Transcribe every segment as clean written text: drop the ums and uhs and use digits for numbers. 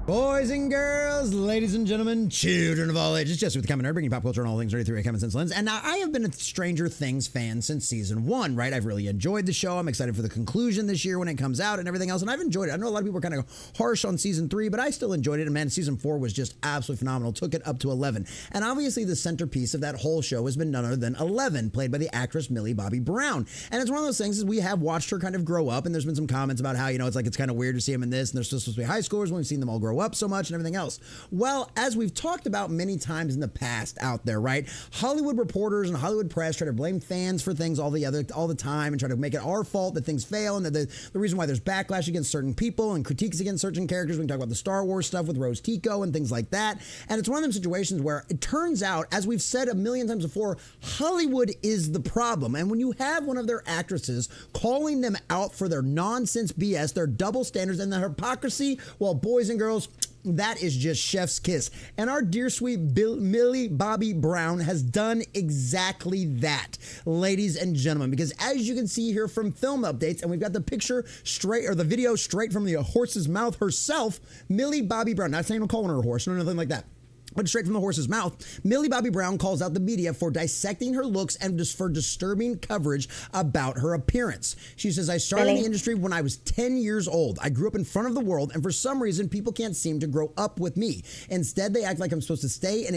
Boys and girls, ladies and gentlemen, children of all ages, Jesse with the Common Nerd, bringing pop culture and all things ready through a common sense lens. And now I have been a Stranger Things fan since season 1, right? I've really enjoyed the show. I'm excited for the conclusion this year when it comes out and everything else. And I've enjoyed it. I know a lot of people are kind of harsh on season 3, but I still enjoyed it. And man, season 4 was just absolutely phenomenal. Took it up to 11. And obviously the centerpiece of that whole show has been none other than 11, played by the actress Millie Bobby Brown. And it's one of those things is we have watched her kind of grow up, and there's been some comments about how, it's like it's kind of weird to see them in this, and they're still supposed to be high schoolers when we've seen them all grow up so much and everything else. Well, as we've talked about many times in the past out there, right? Hollywood reporters and Hollywood press try to blame fans for things all the time and try to make it our fault that things fail and that the reason why there's backlash against certain people and critiques against certain characters. We can talk about the Star Wars stuff with Rose Tico and things like that. And it's one of them situations where it turns out, as we've said a million times before, Hollywood is the problem. And when you have one of their actresses calling them out for their nonsense BS, their double standards and their hypocrisy, well, boys and girls, that is just chef's kiss. And our dear sweet Millie Bobby Brown has done exactly that, ladies and gentlemen, because as you can see here from film updates, and we've got the picture straight, or the video straight from the horse's mouth herself, Millie Bobby Brown, not saying I'm calling her a horse, no, nothing like that. But straight from the horse's mouth, Millie Bobby Brown calls out the media for dissecting her looks and just for disturbing coverage about her appearance. She says, I started in the industry when I was 10 years old. I grew up in front of the world, and for some reason, people can't seem to grow up with me. Instead, they act like I'm supposed to stay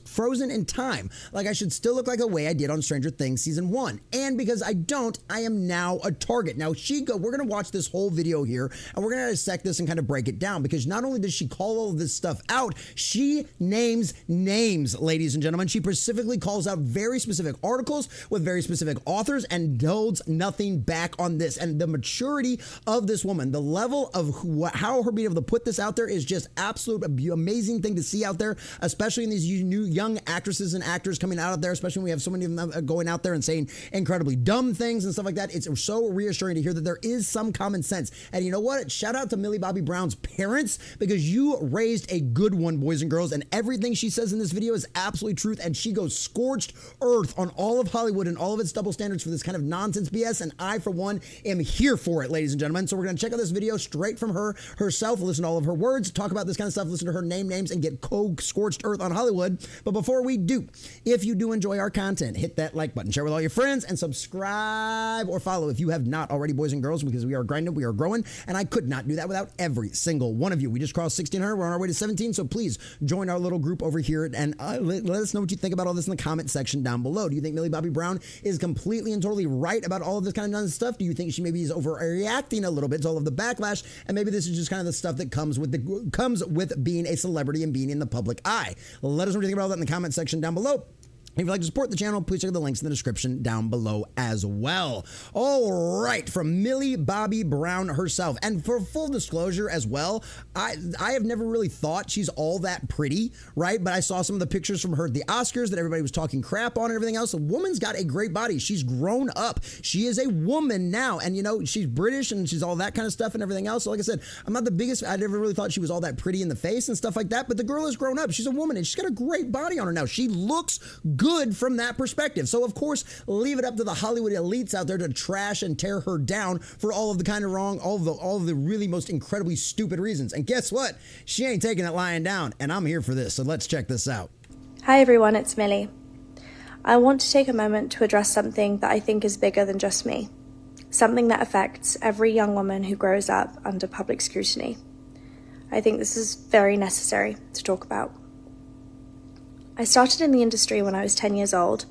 frozen in time, like I should still look like the way I did on Stranger Things season 1. And because I don't, I am now a target. Now, we're going to watch this whole video here, and we're going to dissect this and kind of break it down, because not only does she call all of this stuff out, she names names, ladies and gentlemen. She specifically calls out very specific articles with very specific authors and holds nothing back on this. And the maturity of this woman, the level of how her being able to put this out there is just absolute amazing thing to see out there, especially in these new young actresses and actors coming out there, especially when we have so many of them going out there and saying incredibly dumb things and stuff like that. It's so reassuring to hear that there is some common sense. And you know what? Shout out to Millie Bobby Brown's parents, because you raised a good one, boys and girls, and everything she says in this video is absolute truth, and she goes scorched earth on all of Hollywood and all of its double standards for this kind of nonsense BS, and I, for one, am here for it, ladies and gentlemen. So we're going to check out this video straight from herself, listen to all of her words, talk about this kind of stuff, listen to her names, and get scorched earth on Hollywood. But before we do, if you do enjoy our content, hit that like button, share with all your friends, and subscribe or follow if you have not already, boys and girls, because we are grinding, we are growing, and I could not do that without every single one of you. We just crossed 1,600, we're on our way to 17, so please join our little group over here, and let us know what you think about all this in the comment section down below. Do you think Millie Bobby Brown is completely and totally right about all of this kind of nonsense stuff? Do you think she maybe is overreacting a little bit to all of the backlash, and maybe this is just kind of the stuff that comes with being a celebrity and being in the public eye? Let us know what you think about all that in the comment section down below. If you'd like to support the channel, please check out the links in the description down below as well. All right, from Millie Bobby Brown herself. And for full disclosure as well, I have never really thought she's all that pretty, right? But I saw some of the pictures from her at the Oscars that everybody was talking crap on and everything else. The woman's got a great body. She's grown up. She is a woman now. And, she's British and she's all that kind of stuff and everything else. So like I said, I'm not the biggest, I never really thought she was all that pretty in the face and stuff like that. But the girl has grown up. She's a woman and she's got a great body on her now. She looks good from that perspective. So of course, leave it up to the Hollywood elites out there to trash and tear her down for all of the kind of wrong, all of the really most incredibly stupid reasons. And guess what? She ain't taking it lying down, and I'm here for this. So let's check this out. Hi everyone, it's Millie. I want to take a moment to address something that I think is bigger than just me. Something that affects every young woman who grows up under public scrutiny. I think this is very necessary to talk about. I started in the industry when I was 10 years old.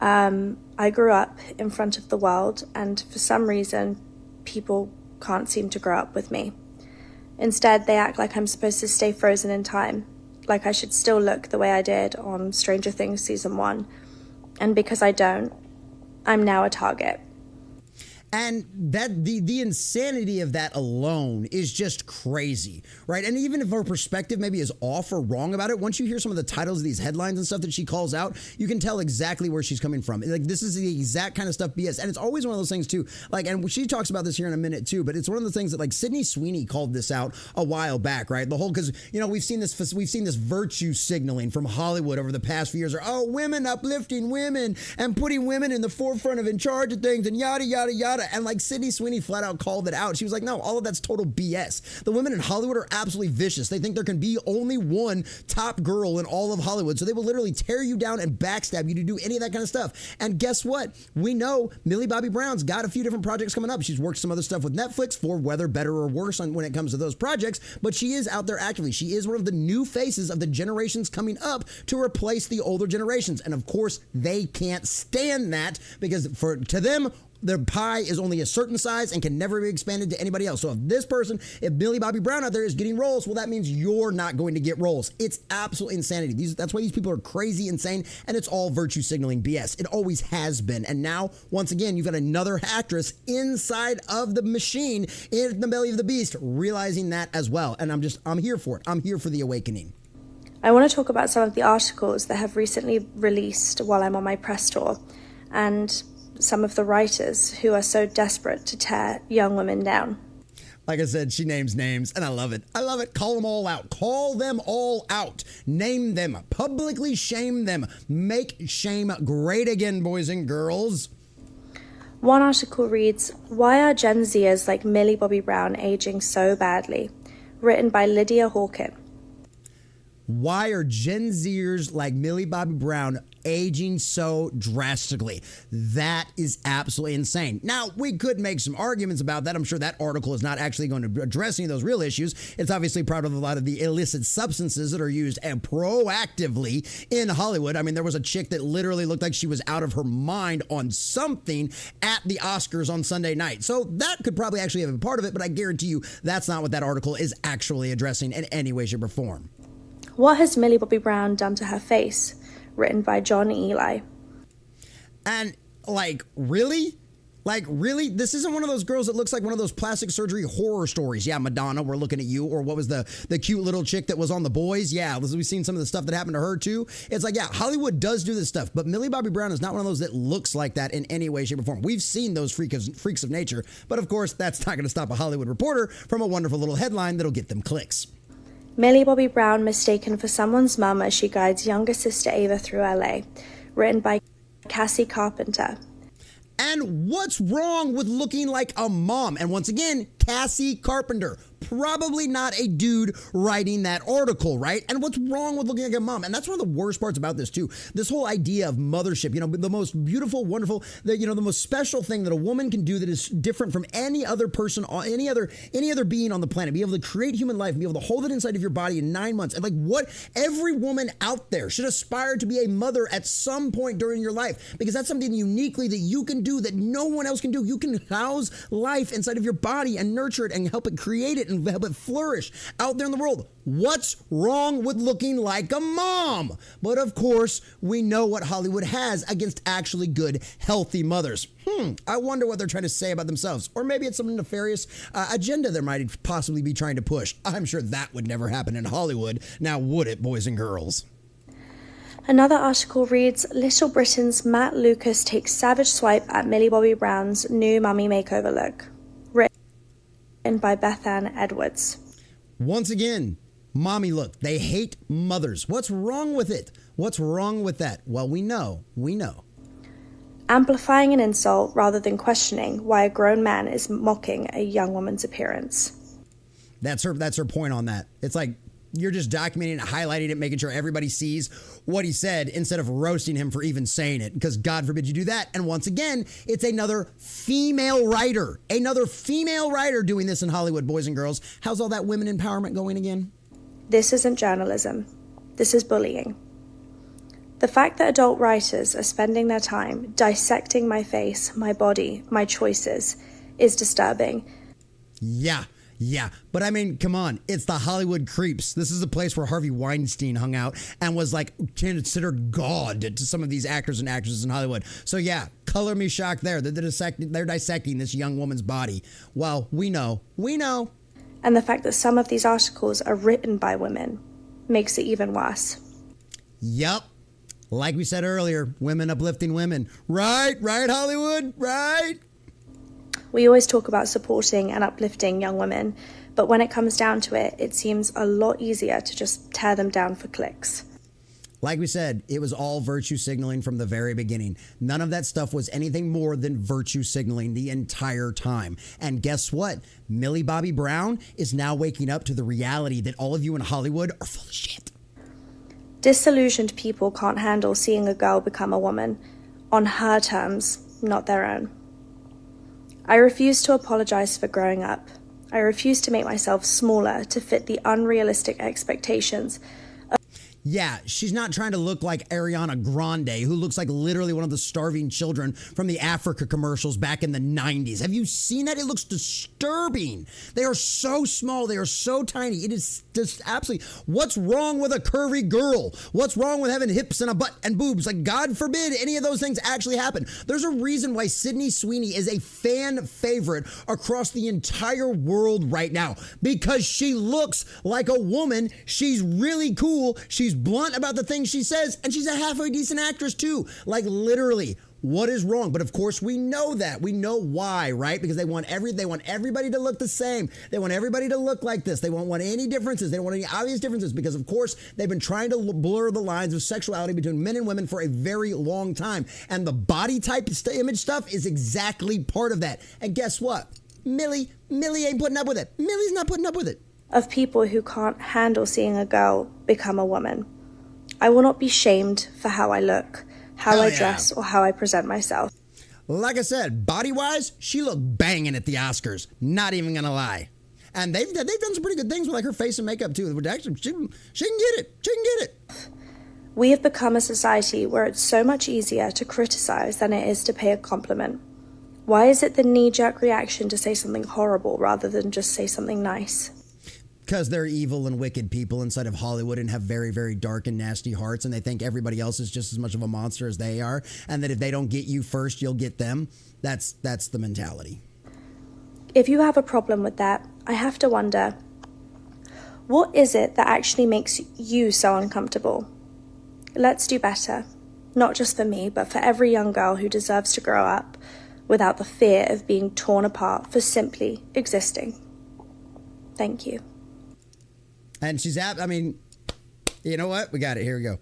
I grew up in front of the world, and for some reason, people can't seem to grow up with me. Instead, they act like I'm supposed to stay frozen in time, like I should still look the way I did on Stranger Things season 1. And because I don't, I'm now a target. And that the insanity of that alone is just crazy, right? And even if her perspective maybe is off or wrong about it, once you hear some of the titles of these headlines and stuff that she calls out, you can tell exactly where she's coming from. Like, this is the exact kind of stuff BS. And it's always one of those things too, like, and she talks about this here in a minute too, but it's one of the things that, like, Sydney Sweeney called this out a while back, right? The whole, because, we've seen this virtue signaling from Hollywood over the past few years, or, oh, women uplifting women and putting women in the forefront of in charge of things and yada, yada, yada. about it. And like Sydney Sweeney flat out called it out. She was like, no, all of that's total BS. The women in Hollywood are absolutely vicious. They think there can be only one top girl in all of Hollywood. So they will literally tear you down and backstab you to do any of that kind of stuff. And guess what? We know Millie Bobby Brown's got a few different projects coming up. She's worked some other stuff with Netflix for whether better or worse when it comes to those projects, but she is out there actively. She is one of the new faces of the generations coming up to replace the older generations. And of course, they can't stand that because to them, their pie is only a certain size and can never be expanded to anybody else. So if Millie Bobby Brown out there is getting roles, well, that means you're not going to get roles. It's absolute insanity. That's why these people are crazy, insane, and it's all virtue signaling BS. It always has been. And now, once again, you've got another actress inside of the machine in the belly of the beast, realizing that as well. And I'm here for it. I'm here for the awakening. I want to talk about some of the articles that have recently released while I'm on my press tour, and some of the writers who are so desperate to tear young women down. Like I said, she names names, and I love it. I love it. Call them all out. Call them all out. Name them. Publicly shame them. Make shame great again, boys and girls. One article reads, "Why are Gen Zers like Millie Bobby Brown aging so badly?" Written by Lydia Hawkin. Why are Gen Zers like Millie Bobby Brown aging so drastically? That is absolutely insane. Now, we could make some arguments about that. I'm sure that article is not actually going to address any of those real issues. It's obviously proud of a lot of the illicit substances that are used and proactively in Hollywood. I mean, there was a chick that literally looked like she was out of her mind on something at the Oscars on Sunday night. So that could probably actually have been part of it, but I guarantee you that's not what that article is actually addressing in any way, shape, or form. What has Millie Bobby Brown done to her face? Written by John Eli. And really? Really? This isn't one of those girls that looks like one of those plastic surgery horror stories. Yeah, Madonna, we're looking at you. Or what was the cute little chick that was on The Boys? Yeah, we've seen some of the stuff that happened to her too. It's like, yeah, Hollywood does do this stuff, but Millie Bobby Brown is not one of those that looks like that in any way, shape, or form. We've seen those freaks of nature, but of course, that's not going to stop a Hollywood reporter from a wonderful little headline that'll get them clicks. Millie Bobby Brown mistaken for someone's mum as she guides younger sister Ava through LA. Written by Cassie Carpenter. And what's wrong with looking like a mom? And once again, Cassie Carpenter. Probably not a dude writing that article, right? And what's wrong with looking like a mom? And that's one of the worst parts about this too. This whole idea of mothership, the most beautiful, wonderful, the most special thing that a woman can do that is different from any other person, any other being on the planet. Be able to create human life and be able to hold it inside of your body in 9 months. And what every woman out there should aspire to be a mother at some point during your life, because that's something uniquely that you can do that no one else can do. You can house life inside of your body and nurture it and help it create it and help it flourish out there in the world. What's wrong with looking like a mom? But of course, we know what Hollywood has against actually good, healthy mothers. I wonder what they're trying to say about themselves. Or maybe it's some nefarious agenda they might possibly be trying to push. I'm sure that would never happen in Hollywood. Now, would it, boys and girls? Another article reads, Little Britain's Matt Lucas takes savage swipe at Millie Bobby Brown's new mummy makeover look. Written by Beth Ann Edwards. Once again, mommy look. They hate mothers. What's wrong with it? What's wrong with that? Well, we know. Amplifying an insult rather than questioning why a grown man is mocking a young woman's appearance. That's her point on that. It's like, you're just documenting it, highlighting it, making sure everybody sees what he said instead of roasting him for even saying it, because God forbid you do that. And once again, it's another female writer doing this in Hollywood, boys and girls. How's all that women empowerment going again? This isn't journalism. This is bullying. The fact that adult writers are spending their time dissecting my face, my body, my choices is disturbing. Yeah, but I mean, come on. It's the Hollywood creeps. This is a place where Harvey Weinstein hung out and was considered God to some of these actors and actresses in Hollywood. So yeah, color me shocked there. They're dissecting this young woman's body. Well, we know. And the fact that some of these articles are written by women makes it even worse. Yup. Like we said earlier, women uplifting women. Right, Hollywood, right? We always talk about supporting and uplifting young women, but when it comes down to it, it seems a lot easier to just tear them down for clicks. Like we said, it was all virtue signaling from the very beginning. None of that stuff was anything more than virtue signaling the entire time. And guess what? Millie Bobby Brown is now waking up to the reality that all of you in Hollywood are full of shit. Disillusioned people can't handle seeing a girl become a woman, on her terms, not their own. I refuse to apologize for growing up. I refuse to make myself smaller to fit the unrealistic expectations. Yeah, she's not trying to look like Ariana Grande, who looks like literally one of the starving children from the Africa commercials back in the 90s. Have you seen that? It looks disturbing. They are so small. They are so tiny. It is just absolutely... What's wrong with a curvy girl? What's wrong with having hips and a butt and boobs? Like, God forbid any of those things actually happen. There's a reason why Sydney Sweeney is a fan favorite across the entire world right now, because she looks like a woman. She's really cool. She's blunt about the things she says, and she's a halfway decent actress too. Like, literally, what is wrong? But of course, we know that. We know why, right? Because they want everybody to look the same. They want everybody to look like this. They don't want any differences. They don't want any obvious differences, because of course, they've been trying to blur the lines of sexuality between men and women for a very long time. And the body type image stuff is exactly part of that. And guess what? Millie ain't putting up with it. Millie's not putting up with it. Of people who can't handle seeing a girl become a woman. I will not be shamed for how I look, how I dress, or how I present myself. Like I said, body-wise, she looked banging at the Oscars. Not even gonna lie. And they've done some pretty good things with like her face and makeup too. Actually, she can get it. She can get it. We have become a society where it's so much easier to criticize than it is to pay a compliment. Why is it the knee-jerk reaction to say something horrible rather than just say something nice? Because they're evil and wicked people inside of Hollywood and have very, very dark and nasty hearts, and they think everybody else is just as much of a monster as they are, and that if they don't get you first, you'll get them. That's the mentality. If you have a problem with that, I have to wonder, what is it that actually makes you so uncomfortable? Let's do better. Not just for me, but for every young girl who deserves to grow up without the fear of being torn apart for simply existing. Thank you. And she's I mean, you know what? We got it. Here we go.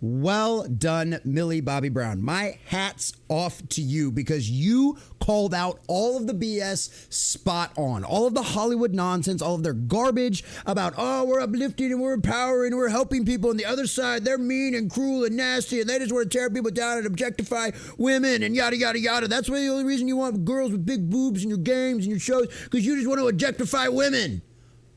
Well done, Millie Bobby Brown. My hat's off to you, because you called out all of the BS spot on. All of the Hollywood nonsense, all of their garbage about, oh, we're uplifting and we're empowering and we're helping people. On the other side, they're mean and cruel and nasty and they just want to tear people down and objectify women and yada, yada, yada. That's why the only reason you want girls with big boobs in your games and your shows, because you just want to objectify women.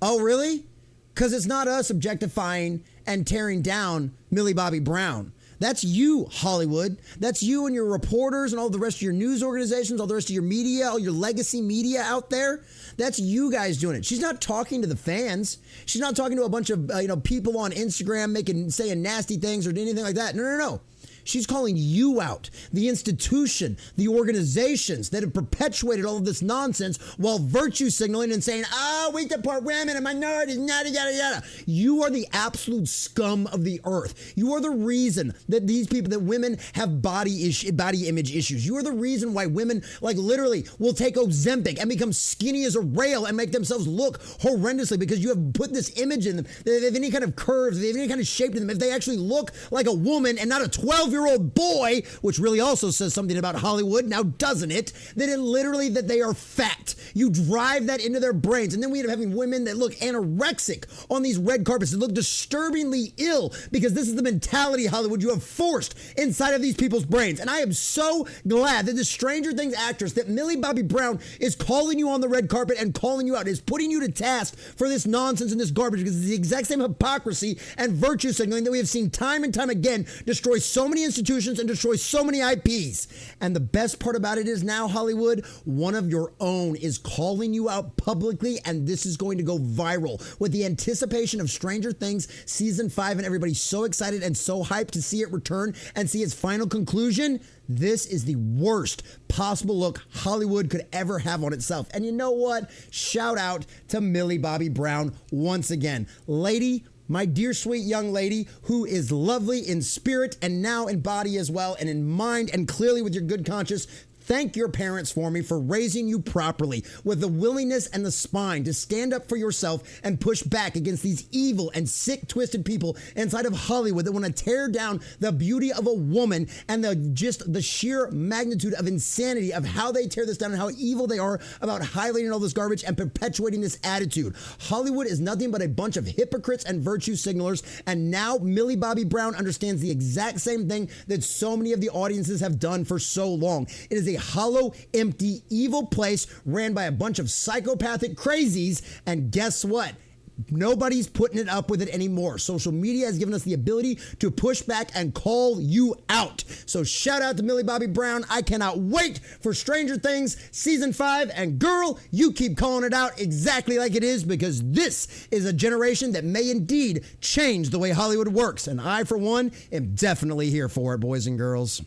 Oh, really? Because it's not us objectifying and tearing down Millie Bobby Brown. That's you, Hollywood. That's you and your reporters and all the rest of your news organizations, all the rest of your media, all your legacy media out there. That's you guys doing it. She's not talking to the fans. She's not talking to a bunch of people on Instagram saying nasty things or anything like that. No. She's calling you out, the institution, the organizations that have perpetuated all of this nonsense while virtue signaling and saying, oh, we support women and minorities, yada, yada, yada. You are the absolute scum of the earth. You are the reason that that women have body image issues. You are the reason why women, like, literally will take Ozempic and become skinny as a rail and make themselves look horrendously, because you have put this image in them. They have any kind of curves, they have any kind of shape to them. If they actually look like a woman and not a 12-year-old boy, which really also says something about Hollywood, now doesn't it? That they are fat. You drive that into their brains. And then we end up having women that look anorexic on these red carpets, that look disturbingly ill, because this is the mentality, Hollywood, you have forced inside of these people's brains. And I am so glad that the Stranger Things actress, that Millie Bobby Brown, is calling you on the red carpet and calling you out, is putting you to task for this nonsense and this garbage, because it's the exact same hypocrisy and virtue signaling that we have seen time and time again destroy so many institutions and destroy so many IPs. And the best part about it is now, Hollywood, one of your own is calling you out publicly, and this is going to go viral with the anticipation of Stranger Things Season 5, and everybody's so excited and so hyped to see it return and see its final conclusion. This is the worst possible look Hollywood could ever have on itself. And you know what? Shout out to Millie Bobby Brown once again. Lady, my dear sweet young lady, who is lovely in spirit and now in body as well, and in mind, and clearly with your good conscience, Thank your parents for me for raising you properly with the willingness and the spine to stand up for yourself and push back against these evil and sick, twisted people inside of Hollywood that want to tear down the beauty of a woman and the sheer magnitude of insanity of how they tear this down and how evil they are about highlighting all this garbage and perpetuating this attitude. Hollywood is nothing but a bunch of hypocrites and virtue signalers, and now Millie Bobby Brown understands the exact same thing that so many of the audiences have done for so long. It is a hollow, empty, evil place ran by a bunch of psychopathic crazies, and guess what? Nobody's putting it up with it anymore. Social media has given us the ability to push back and call you out. So shout out to Millie Bobby Brown. I cannot wait for Stranger Things Season 5. And girl, you keep calling it out exactly like it is, because this is a generation that may indeed change the way Hollywood works. And I, for one, am definitely here for it, boys and girls.